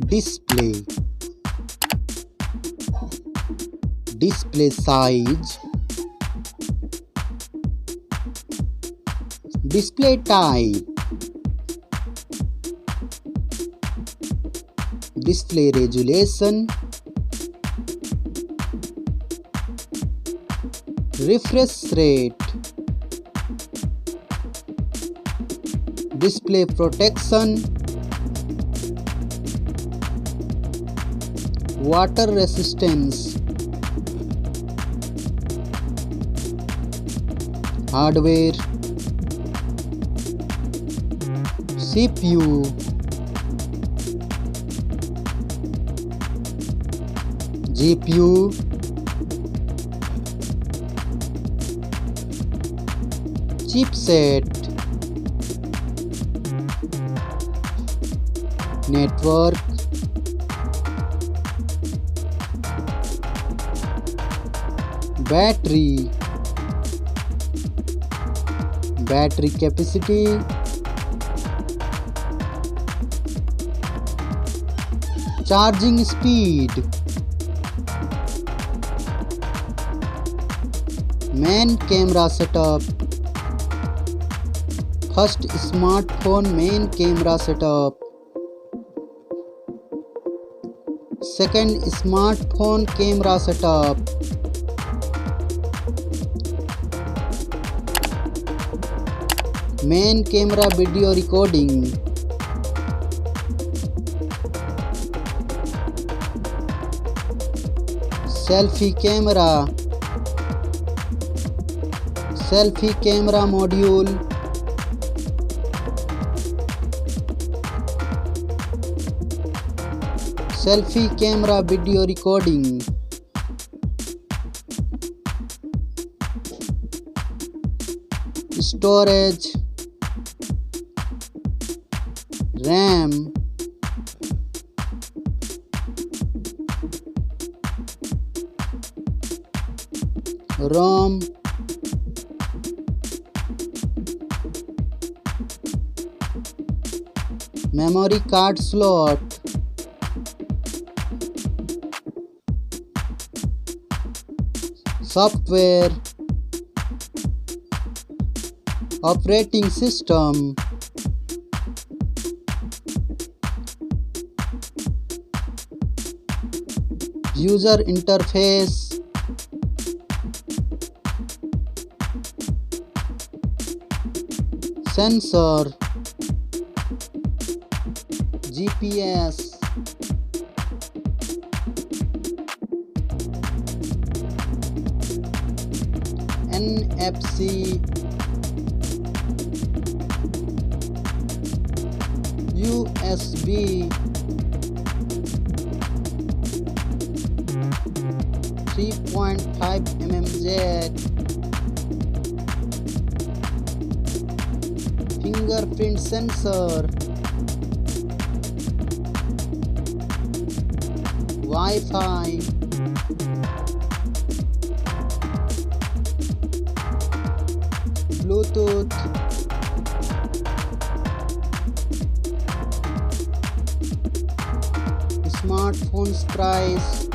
display, display size, display type, display resolution, refresh rate, display protection, water resistance, hardware, CPU, GPU, chipset, network, battery, battery capacity, charging speed, main camera setup. First smartphone main camera setup. Second smartphone camera setup. Main camera video recording. Selfie camera. Selfie camera module. Selfie camera video recording. Storage, RAM, ROM, memory card slot, software, operating system, user interface, sensor, GPS, NFC, USB, 3.5mm jack, fingerprint sensor, Wi-Fi, Bluetooth, smartphone's price,